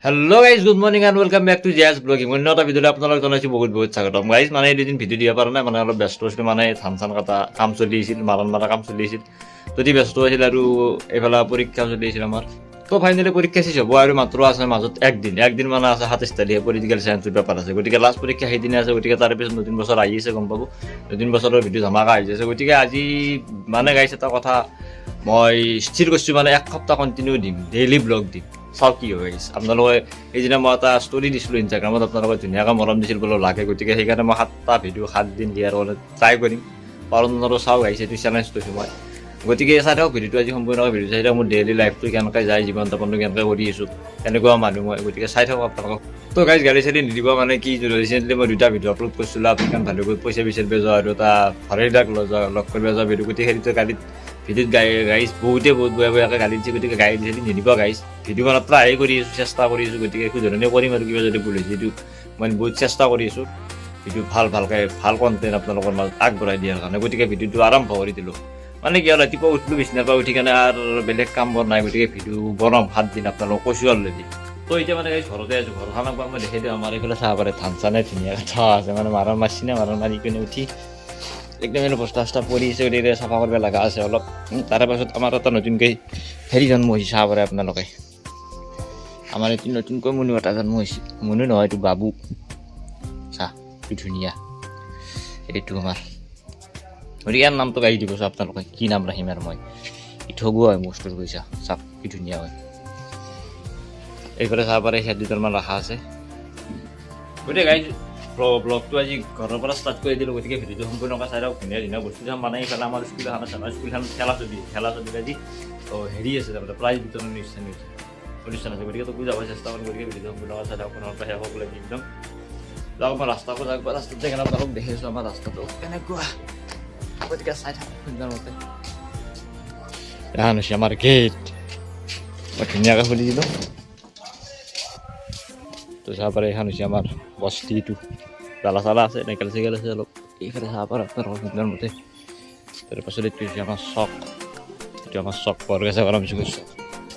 Hello' guys, good morning and welcome back to Jess blogging. অন্য এটা ভিডিঅ'লৈ আপোনালোক জনাইছোঁ বহুত বহুত স্বাগতম। গাইজ মানে এই দুদিন ভিডিঅ' দিব পৰা নাই, মানে অলপ ব্যস্ত হৈছিলোঁ, মানে ধান চান কটা কাম চলি আছিল, মাৰণ মাৰা কাম চলি আছিল, যদি ব্যস্ত হৈছিল আৰু এইফালে পৰীক্ষা চলি আছিল আমাৰ। তো ফাইনেলি পৰীক্ষা শেষ হ'ব আৰু মাত্ৰ আছে মাজত একদিন মানে আছে 27 তাৰিখে পলিটিকেল চায়েন্সৰ পেপাৰ আছে, গতিকে লাষ্ট পৰীক্ষা সেইদিনে আছে। গতিকে তাৰপিছত নতুন বছৰ আহি আছে, গম পাব, নতুন বছৰৰ ভিডিঅ' ধামাকা আহি আছে। গতিকে আজি মানে গাইজ এটা কথা মই স্থিৰ কৰিছোঁ, মানে এক সপ্তাহ কণ্টিনিউ দিম, ডেইলি ব্লগ দিম। চাওক কি হয় গাইজ। আপোনালোকে সেইদিনা মই এটা ষ্টৰি দিছিলোঁ ইনষ্টাগ্ৰামত, আপোনালোকে ধুনীয়াকৈ মৰম দিছিল বোলো লাগে, গতিকে সেইকাৰণে মই 7টা ভিডিঅ' 7 দিন দিয়াৰ কাৰণে ট্ৰাই কৰিম। পাৰোঁ নৰো চাওক আহিছে, এইটো চেলেঞ্জ লৈছোঁ মই। গতিকে চাই থাকক ভিডিঅ'টো, আজি সম্পূৰ্ণকৈ ভিডিঅ' চাই থাকক। মোৰ ডেইলি লাইফটো কেনেকৈ যায়, জীৱন যাপনটো কেনেকৈ কৰি আছোঁ, কেনেকুৱা মানুহ মই, গতিকে চাই থাকক আপোনালোকক। তো গাইজ গাড়ী চাড়ী নিদিব, মানে কি ৰিচেণ্টলি মই 2টা ভিডিঅ' আপলোড কৰিছিলোঁ, আফ্ৰিকান ভালুকত পইচা বিচাৰিব যোৱা আৰু এটা ভালেইদাক লগ কৰিব যোৱা ভিডিঅ'। গতিকে সেইটো গাড়ীত ভিডিঅ'ত গাইজ বহুতে বহুত বেয়াকৈ গালি দিছে, গতিকে গাড়ী চালি নিদিব গাইজ। ভিডিঅ' বনাত ট্ৰাই কৰি আছোঁ, চেষ্টা কৰি আছোঁ, গতিকে একো ধৰণে কৰিম আৰু কিবা যদি ভুল হৈছে এইটো মই বহুত চেষ্টা কৰি আছোঁ ভিডিঅ' ভালকৈ ভাল কণ্টেণ্ট আপোনালোকৰ মাজত আগবঢ়াই দিয়াৰ কাৰণে। গতিকে ভিডিঅ'টো আৰম্ভ কৰি দিলোঁ। মানে কি হ'ল, ৰাতিপুৱা উঠিলোঁ, বিচনাৰ পৰা উঠি কেনে আৰু বেলেগ কাম বৰ নাই, গতিকে ভিডিঅ' বনাম 7 দিন আপোনালোকক কৈছোঁ অলৰেডি। তো এতিয়া মানে ঘৰতে আছোঁ, ঘৰখন একবাৰ মই দেখাই দিওঁ। আমাৰ এইফালে চাহ পাৰে, ধান চানে ধুনীয়াকৈ থোৱা আছে, মানে মাৰণ মাৰছি নে মাৰণ মাৰি কিনে উঠি একদম এনে বস্তা চস্তা পৰি আছে, গতিকে চাফা কৰিব লগা আছে অলপ। তাৰে পাছত আমাৰ এটা নতুনকৈ হেৰি জন্ম হৈছে, চাহ পাৰে আপোনালোকে, আমাৰ এইটো নতুনকৈ মুনু এটা জন্ম হৈছে। মুনু নহয়, এইটো বাবু। চাহ কি ধুনীয়া, এইটো আমাৰ। গতিকে ইয়াৰ নামটো গাই দিব চাওক আপোনালোকে, কি নাম ৰাখিম আৰু মই। ই ঠগু হয় বস্তুৰ পইচা, চাওক কি ধুনীয়া হয়। এইফালে চাহ পাৰে 7 লিটাৰমান ৰখা আছে। গতিকে গাই ব্লগটো আজি ঘৰৰ পৰা ষ্টাৰ্ট কৰি দিলোঁ, গতিকে ভিডিঅ'টো সম্পূৰ্ণকৈ চাই থাকক। ধুনীয়া ধুনীয়া বস্তু চাম, মানে এইফালে আমাৰ স্কুল এখন আছে, আমাৰ স্কুলখন খেলা চলি আজি হেৰি আছে, তাৰমানে প্ৰাইজ বিতৰণ অনুষ্ঠান আছে, গতিকে তোকো যাব চেষ্টা কৰিম। গতিকে ভিডিঅ'টো সম্পূৰ্ণকৈ চাই থাকক, আপোনাৰ পৰা শেষ হ'ব লাগে একদম। যাওক মই ৰাস্তাটো যাওক, ৰাস্তাত যাই কেনে আপোনালোকক দেখিছোঁ আমাৰ ৰাস্তাটো কেনেকুৱা, গতিকে চাই থাকক সুন্দৰ মতে। এখন হৈছে আমাৰ গেট, মই ধুনীয়াকৈ খুলি দিলোঁ। তো চাহ পাৰে এখন হৈছে আমাৰ বস্তিটো, জ্বালা চালা আছে, নাইকেল চাইকেল আছে অলপ। এইফালে চাহ পাৰে আপোনালোকৰ সুন্দৰ মতে। তাৰপাছত এইটো হৈছে আমাৰ চক, এইটো আমাৰ চক বৰগেছা আৰম্ভ কৰিছোঁ।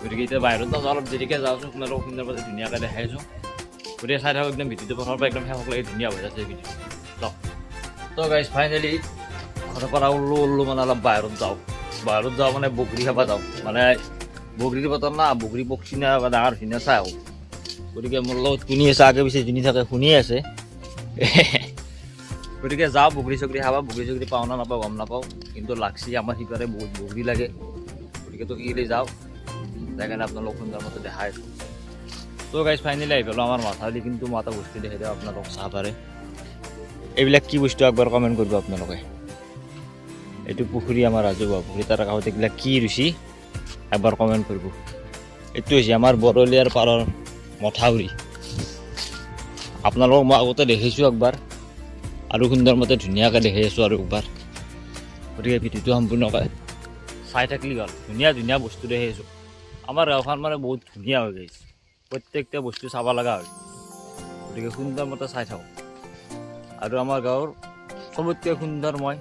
গতিকে এতিয়া বাহিৰত যাওঁ, অলপ দেৰিকৈ যাওঁচোন, আপোনালোকক সুন্দৰ মতে ধুনীয়াকৈ দেখাইছোঁ। গতিকে চাই থাকক একদম ভিডিঅ'টো, প্ৰথমৰ পৰা একদম শেষক লাগি ধুনীয়া হৈ আছে ভিডিঅ'। চাওক তো গাইজ ফাইনেলি ঘৰৰ পৰা ওলো মানে অলপ বাহিৰত যাওঁ মানে বগৰী খাব যাওঁ, মানে বগৰীৰ বতৰ না, বগৰী পকছি না বা ডাঙৰ ধুনীয়া চাই আহোঁ। গতিকে মোৰ লগত শুনি আছে, আগে পিছে যোনি থাকে শুনিয়ে আছে। গতিকে যাওঁ বগৰী চগৰী খাবা, বগৰী চগৰী পাওঁ না নাপাওঁ গম নাপাওঁ, কিন্তু লাগছি আমাৰ সিপাৰে বহুত বগৰী লাগে। গতিকে তো সেইখিনি যাওঁ, যাই কাৰণে আপোনালোক সুন্দৰ মতে দেখাই আছোঁ। তো গাইজ ফাইনেলি আহি পেলোঁ আমাৰ মাথালি, কিন্তু মই এটা বস্তু দেখাই দিওঁ আপোনালোক চাহ পাৰে। এইবিলাক কি বস্তু একবাৰ কমেণ্ট কৰিব আপোনালোকে। এইটো পুখুৰী আমাৰ ৰাজহুৱা পুখুৰী, তাৰ কাষত এইবিলাক কি ৰুচি একবাৰ কমেণ্ট কৰিব। এইটো হৈছে আমাৰ বৰলীয়াৰ পাৰৰ মথাউৰি, আপোনালোকক মই আগতে দেখিছোঁ একবাৰ, আৰু সুন্দৰ মতে ধুনীয়াকৈ দেখাই আছোঁ আৰু একবাৰ। গতিকে ভিডিঅ'টো সম্পূৰ্ণকৈ চাই থাকিলে হ'ল, ধুনীয়া ধুনীয়া বস্তু দেখাই আছোঁ। আমাৰ গাঁওখন মানে বহুত ধুনীয়া হৈ গৈছে, প্ৰত্যেকটা বস্তু চাব লগা হয়। গতিকে সুন্দৰ মতে চাই থাকক। আৰু আমাৰ গাঁৱৰ চবতকৈ সুন্দৰ মই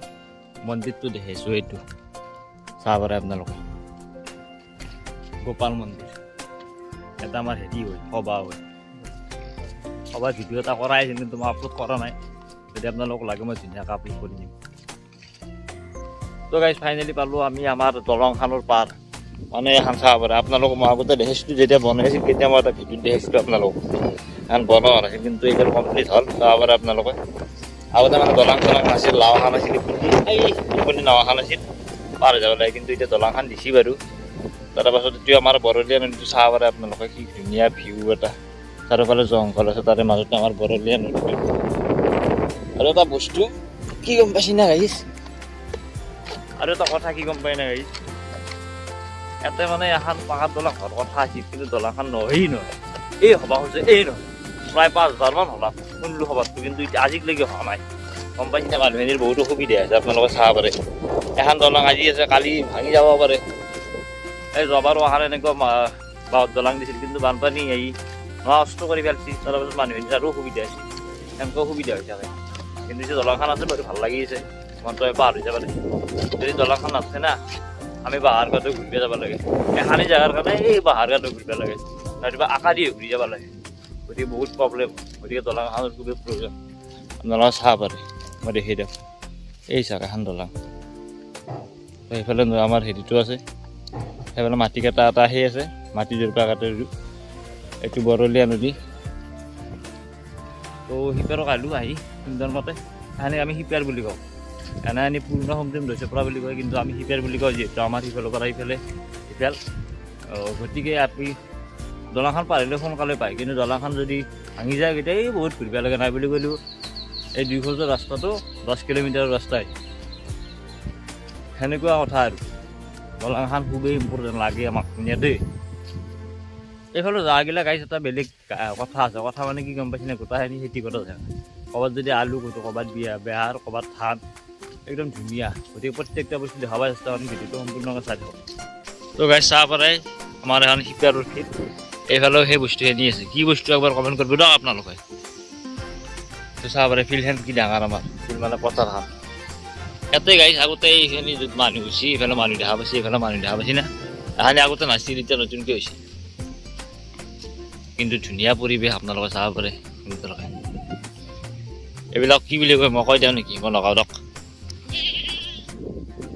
মন্দিৰটো দেখাইছোঁ, এইটো চাব পাৰে আপোনালোকে, গোপাল মন্দিৰ। এটা আমাৰ হেৰি হয়, সবাৰ ভিডিঅ' এটা কৰাই আছিল, কিন্তু মই আপলোড কৰা নাই। যদি আপোনালোকক লাগে মই ধুনীয়াকৈ আপলোড কৰি দিম। তো গাইজ ফাইনেলি পালোঁ আমি আমাৰ দলংখনৰ পাৰ, মানে এখন চাব পাৰে। আপোনালোকক মই আগতে দেখিছিলোঁ, যেতিয়া বনাই আছিল তেতিয়া মই এটা ভিডিঅ' দেখিছিলোঁ আপোনালোকক, এখন বনোৱা নাছিল, কিন্তু এইবাৰ কমপ্লিট হ'ল। চাব পাৰে আপোনালোকে। আগতে মানে দলং নাছিল, নাওখন আছিল, নাও এখন আছিল পাৰ হৈ যাব লাগে, কিন্তু এতিয়া দলংখন দিছি বাৰু। তাৰপাছত এইটো আমাৰ বৰলীয়া নদীটো চাব পাৰে আপোনালোকে, কি ধুনীয়া ভিউ এটা, চাৰিওফালে জংঘল আছে, তাৰে মাজতে আমাৰ বৰলীয়া নদীটো। আৰু এটা বস্তু কি গম পাইছি না গাইজ, আৰু এটা কথা কি গম পাই না গাইজ, ইয়াতে মানে এখন পাহাৰ দলং হোৱাৰ কথা আছিল, কিন্তু দলংখন নহয়েই নহয়, এই হবা হৈছে এই নহয়। প্ৰায় 5,000মান হ'লা শুনিলোঁ খবৰটো, কিন্তু এতিয়া আজিলৈকে হোৱা নাই। গম পাইছে না, মানুহখিনিৰ বহুত অসুবিধা আছে, আপোনালোকে চাব পাৰে। এখন দলং আজি আছে, কালি ভাঙি যাব পাৰে। এই যোৱাবাৰো অহাৰ এনেকুৱা বাঁহৰ দলং দিছিল, কিন্তু বানপানী আহি নষ্ট কৰি পেলাইছি, তাৰপাছত মানুহখিনিৰ আৰু অসুবিধা হৈছে, এনেকুৱা সুবিধা হৈ থাকে। কিন্তু যে দলংখন আছে বাৰু ভাল লাগিছে, মনটো পাৰ হৈ যাব লাগে। যদি দলংখন নাথাকে না, আমি বাহাৰ ঘাটে ঘূৰিব যাব লাগে, এখানি জেগাৰ কাৰণে এই বাহাৰ ঘাটে ঘূৰিব লাগে। ৰাতিপুৱা আকা দিয়ে ঘূৰি যাব লাগে গতিকে বহুত প্ৰব্লেম গতিকে দলংখনৰ খুবেই প্ৰয়োজন আপোনালোকে চাব পাৰে মই দেখি দিয়ক এই চাওক এখন দলং সেইফালে আমাৰ হেৰিটো আছে সেইফালে মাটি কাটা এটা সেই আছে মাটি জোৰপা কাটে এইটো বৰলীয়া নদী তো সিপাৰক আহিলোঁ আহি সুন্দৰ মতে এনে আমি সিপাৰ বুলি কওঁ এনে পূৰ্ণ সমজিম দৈচপৰা বুলি কয় কিন্তু আমি সিপাৰ বুলি কওঁ যিহেতু আমাৰ সিফালৰ পৰা সিফালে সিফাল গতিকে আপুনি দলংখন পাৰিলে সোনকালে পায় কিন্তু দলংখন যদি ভাঙি যায় তেতিয়াই বহুত ঘূৰিব লাগে নাই বুলি ক'লেও এই 200 ৰাস্তাটো 10 কিলোমিটাৰৰ ৰাস্তাই সেনেকুৱা কথা আৰু দলংখন খুবেই ইম্পৰ্টেণ্ট লাগে আমাক ধুনীয়া দেই এইফালে জাগিলা গাইছ এটা বেলেগ কথা আছে কথা মানে কি গম পাইছেনে গোটাখিনি খেতি কৰা যায় ক'ৰবাত যদি আলু ক'তো ক'ৰবাত বেহাৰ ক'ৰবাত ধান একদম ধুনীয়া গতিকে প্ৰত্যেকটা বস্তু দেখাব চেষ্টা কৰিম ভিডিঅ'টো সম্পূৰ্ণকৈ চাই থাকক তো গাইছ চাহ পৰাই আমাৰ এখন শিপাৰৰ ফিট এইফালেও সেই বস্তুখিনি আছে কি বস্তু একবাৰ কমেণ্ট কৰিব দিয়ক আপোনালোকে তো চাহ পাৰে ফিল্ডখন কি ডাঙৰ আমাৰ ফিল্ড মানে পথাৰখন ইয়াতে গাইছ আগতে এইখিনি য'ত মানুহ হৈছে এইফালে মানুহ দেখা পাইছে এইফালে মানুহ দেখা পাইছে না এখানে আগতে নাছিল এতিয়া নতুনকৈ হৈছে কিন্তু ধুনীয়া পৰিৱেশ আপোনালোকে চাব পাৰে এইবিলাক কি বুলি কয় মই কৈ দিওঁ নেকি মই লগাওঁ দিয়ক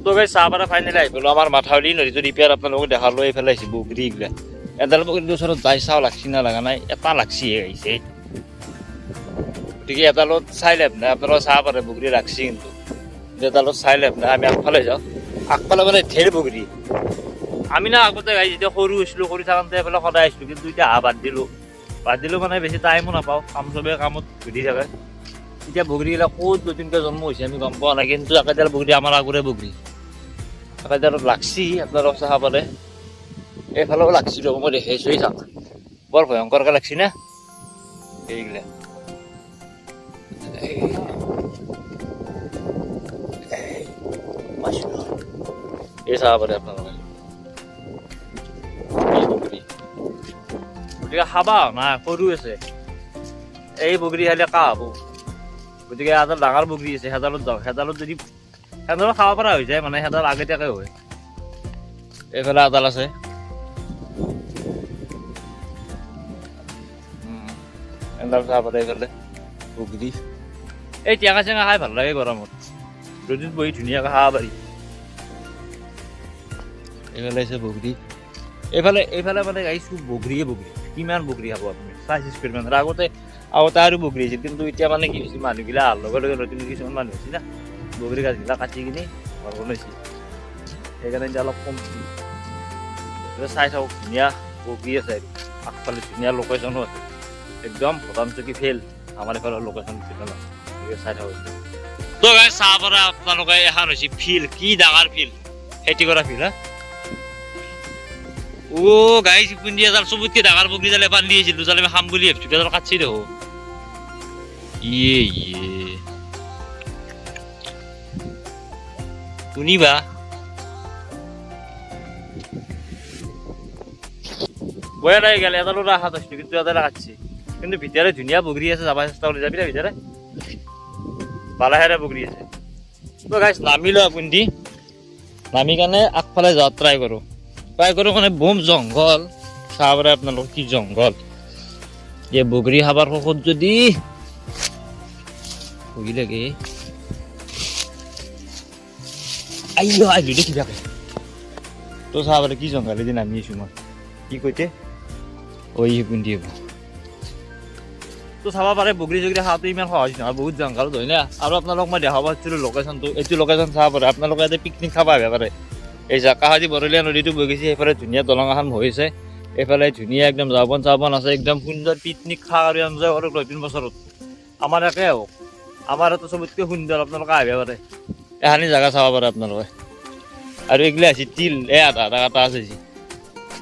তো গাইছ চাহ পাৰে ফাইনেলি আহি পেলো আমাৰ মাথাউৰি নদীটো ৰিপেয়াৰ আপোনালোকে দেখালোঁ এইফালে আহিছে বগৰী এইগিলা এডাল বগৰীটোৰ ওচৰত যাই চাওঁ লাগছি না লগা নাই এটা লাগছিহে আহিছে গতিকে এডালত চাই লাভ নাই আপোনালোকে চাব পাৰে বগৰী ৰাখছি কিন্তু এডালত চাই লাভ নাই আমি আগফালে যাওঁ আগফালে মানে ঢেৰ বগৰী আমি না আগতে গাই যেতিয়া সৰু হৈছিলোঁ কৰি থাকোঁতে এইফালে সদায় আহিছিলোঁ কিন্তু এতিয়া বাদ দিলোঁ মানে বেছি টাইমো নাপাওঁ কাম চবে কামত ঘূৰি থাকে এতিয়া বগৰীবিলাক ক'ত নতুনকৈ জন্ম হৈছে আমি গম পোৱা নাই কিন্তু একেডাল বগৰী আমাৰ আগৰে বগৰী একেডালত লাগছি আপোনালোকে চাব পাৰে এইফালেও লাগছি ৰ'ব মই দেখিছোঁ চাওক বৰ ভয়ংকৰকৈ লাগছি না এইগিলা এই চাব পাৰে আপোনালোকে গতিকে খাবা নাই সৰু আছে এই বগৰী খালে কা হ'ব গতিকে এডাল ডাঙৰ বগৰী আছে সেইডালত যাওঁ সেইডালত যদি সেইডালত খাব পৰা হৈ যায় মানে সেইডাল আগতীয়াকৈ হয় এইফালে এডাল আছে এডাল চাব পাৰে এইফালে বগৰী এই টেঙা চেঙা খাই ভাল লাগে গৰমত ৰ'দত বহি ধুনীয়াকৈ খাব পাৰি এইফালে আছে বগৰী এইফালে মানে গাইছোঁ বগৰীয়ে বগৰী কিমান বগৰী খাব আপুনি চাই চিজ কৰিব মানে আগতে আৰু বগৰী আছিল কিন্তু এতিয়া মানে কি হৈছে মানুহগিলা অহাৰ লগে লগে নতুন কিছুমান মানুহ হৈছে না বগৰী গাছগিলা কাটি কিনি ঘৰ বনাইছে সেইকাৰণে এতিয়া অলপ কমছি চাই থাকক ধুনীয়া বগৰী আছে আগফালে ধুনীয়া লোকেশ্যনো আছে একদম ভূটানচকী ফিল্ড আমাৰ এইফালৰ লোকেশ্যন চাই থাকক তো গাইছ চাহ পৰা আপোনালোকে এখন হৈছে ফিল্ড কি ডাঙৰ ফিল্ড খেতি কৰা ফিল্ড হা অ' গাইছ পিন্ধি এডাল চবতকৈ ডাঙৰ বগৰী জাল এবাৰ দিছিলোঁ জাল আমি খাম বুলি ভাবিছোঁ এডাল কাটছি দেখোঁ শুনিবা বয়া নাই গেলে এডালো ৰাখা থৈছিলোঁ কিন্তু এডালে কাটছি কিন্তু ভিতৰে ধুনীয়া বগৰী আছে যাব চেষ্টা কৰি যাবি না ভিতৰে বালাহেৰে বগৰী আছে তো গাইছ নামিলোঁ আপুনি নামি কাৰণে আগফালে যোৱা ট্ৰাই কৰোঁ মানে বম জংঘল চাব পাৰে আপোনালোক কি জংঘল যে বগৰী খাবাৰ শোষত যদি লাগে আহিলোঁ দেখি থাকে তো চাব পাৰে কি জংঘল এদিন নামি আছোঁ মই কি কৈছে পিন্ধি হ'ব তো চাব পাৰে বগৰী চগৰী খোৱাটো ইমান সহজ নহয় বহুত জংঘল হয় না আৰু আপোনালোক মই দেখাব পাৰিছিলোঁ লোকেশ্যনটো এইটো লোকেশ্যন চাব পাৰে আপোনালোকে ইয়াতে পিকনিক খাব আহিব পাৰে এই কাষাদি বৰলীয়া নদীটো বৈ গৈছে সেইফালে ধুনীয়া দলং এখন বহিছে এইফালে ধুনীয়া একদম চাবন আছে একদম সুন্দৰ পিকনিক খা আৰু এনজয় কৰক নতুন বছৰত আমাৰ একে হওক আমাৰ ইয়াতে চবতকৈ সুন্দৰ আপোনালোকে আহিব পাৰে এখানি জেগা চাব পাৰে আপোনালোকে আৰু এইগিলা আছে তিল আধা কাটা আছে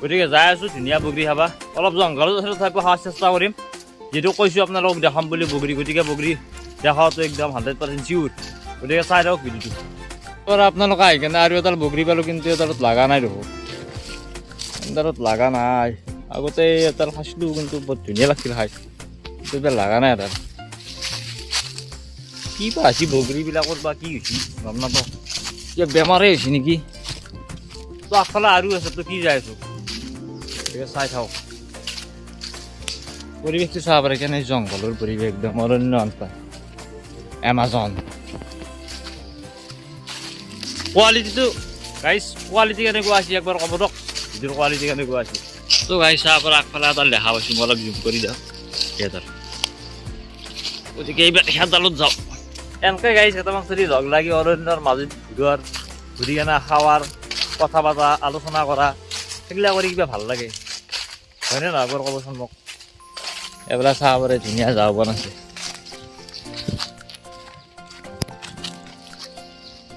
গতিকে যাই আছোঁ ধুনীয়া বগৰী খাবা অলপ জংঘলত আছে তথাপিও খোৱাৰ চেষ্টা কৰিম যিটো কৈছোঁ আপোনালোকক দেখাম বুলি বগৰী গতিকে বগৰী দেখাটো একদম 100% চিয়ৰ গতিকে চাই থাকক ভিডিঅ'টো আপোনালোকে আহি কেনে আৰু এডাল বগৰী পালোঁ কিন্তু এডালত লগা নাই দেখোন এডালত লগা নাই আগতে এডাল খাইছিলোঁ কিন্তু বৰ ধুনীয়া লাগিছিল খাই কিন্তু এডাল লগা নাই এডাল কি বা আছে বগৰীবিলাকৰ বা কি হৈছে গম নাপাওঁ কিবা বেমাৰেই হৈছে নেকি তো আগফালে আৰু আছে তো কি যাই আছোঁ গতিকে চাই থাকক পৰিৱেশটো চাব পাৰে কেনে জংঘলৰ পৰিৱেশ একদম অৰণ্য অঞ্চল এমাজন কোৱালিটিটো গাইজ কোৱালিটি কেনেকুৱা আছে একবাৰ ক'ব দিয়ক ভিডিঅ'ৰ কোৱালিটি কেনেকুৱা আছে তো গাইজ চাহ পৰা আগফালে এডাল দেখা পাইছোঁ মই অলপ জুম কৰি দিয়ক সেইডাল গতিকে এইবাৰ সেইডালত যাওঁ এনেকৈ গাইজ কেইটামান চলি লগ লাগি অৰণ্যৰ মাজত ঘূৰি কেনে খাৱাৰ কথা পতা আলোচনা কৰা সেইবিলাক কৰি কিবা ভাল লাগে হয়নে নহয় একবাৰ ক'বচোন মোক এইবিলাক চাহ পাৰে ধুনীয়া যাওঁ বনাইছে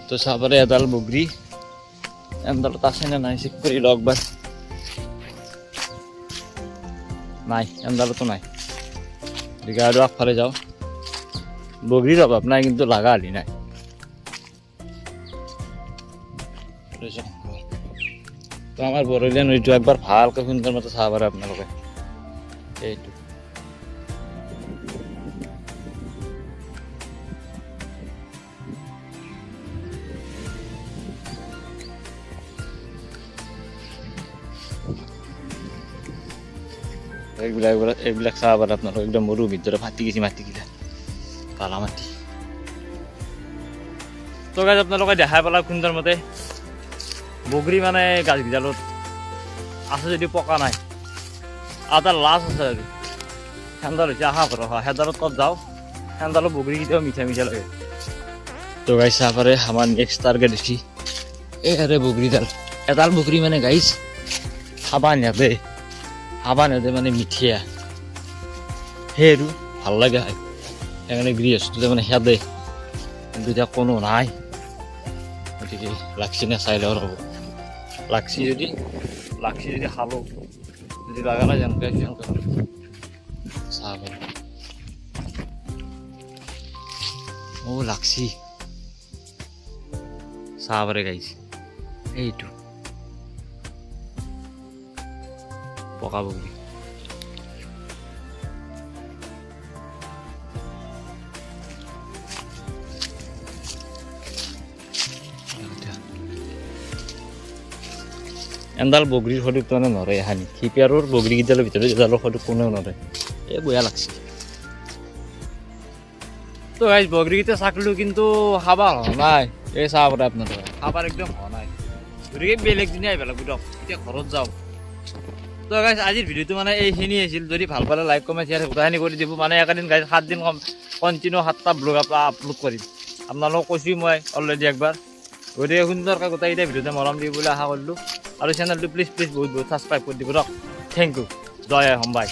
তো চাহ পাৰে এডাল বগৰী এডালত আছে নে নাই চেক কৰি লওক বাৰ নাই এডালতো নাই গতিকে আৰু আগফালে যাওঁ বগৰীৰ অভাৱ নাই কিন্তু লাগা হালি নাই তো আমাৰ বৰলীয়া নদীটো একবাৰ ভালকৈ সুন্দৰ মতে চাব পাৰে আপোনালোকে এইটো এইবিলাক চাব পাৰে আপোনালোকে একদম মৰুৰ ভিতৰত ফাটি গৈছে মাটিকেইটা কালা মাটি তো গাইজ আপোনালোকে দেখাই পেলাওক সুন্দৰ মতে বগৰী মানে গাছকেইডালত আছে যদি পকা নাই আদা লাজ আছে আৰু সেন্দাল হৈছে আহা ঘৰ সেদালত ক'ত যাওঁ সেন্দালত বগৰীকেইটাও মিঠা মিঠা লাগে তো গাইজ চাহ পাৰে আমাৰ নেক্সট টাৰ্গেট দেখি এই আৰে বগৰীডাল এডাল বগৰী মানে গাইজ খাবা নেদে মানে মিঠিয়া সেই আৰু ভাল লাগে খাই সেইকাৰণে গৃহস্থতে মানে সেদে কিন্তু এতিয়া কোনো নাই গতিকে লাগছি নে চাই লওঁ ৰ'ব লাগছি যদি খালোঁ যদি লগা নাই যেনেকৈ চাহ পালোঁ লাগছি চাহ পাৰে গাইছে এইটো পকা বগৰী এডাল বগৰীৰ সদুক তাৰমানে নৰে হানি খিপিয়াৰৰ বগৰীকেইডালৰ ভিতৰত এডালৰ সদুক কোনেও নৰে এই বেয়া লাগছে তো গাইজ বগৰীকেইটা চাকলোঁ কিন্তু খাবা হোৱা নাই এই চাহ পাৰে আপোনালোকে খাবাৰ একদম হোৱা নাই গতিকে বেলেগ দিনে আহিব লাগিব দিয়ক এতিয়া ঘৰত যাওঁ তো গাইজ আজিৰ ভিডিঅ'টো মানে এইখিনি আছিল যদি ভাল পালে লাইক কমেণ্ট শ্বেয়াৰ গোটেইখিনি কৰি দিব মানে একেদিন গাইজ 7 দিন কণ্টিনিউ 7টা ব্লগ আপলোড কৰিম আপোনালোকক কৈছোঁ মই অলৰেডি একবাৰ গতিকে সুন্দৰকৈ গোটেইকেইটা ভিডিঅ'তে মৰম দিব বুলি আশা কৰিলোঁ আৰু চেনেলটো প্লিজ বহুত ছাবস্ক্ৰাইব কৰি দিব দিয়ক থেংক ইউ জয় অসম বাই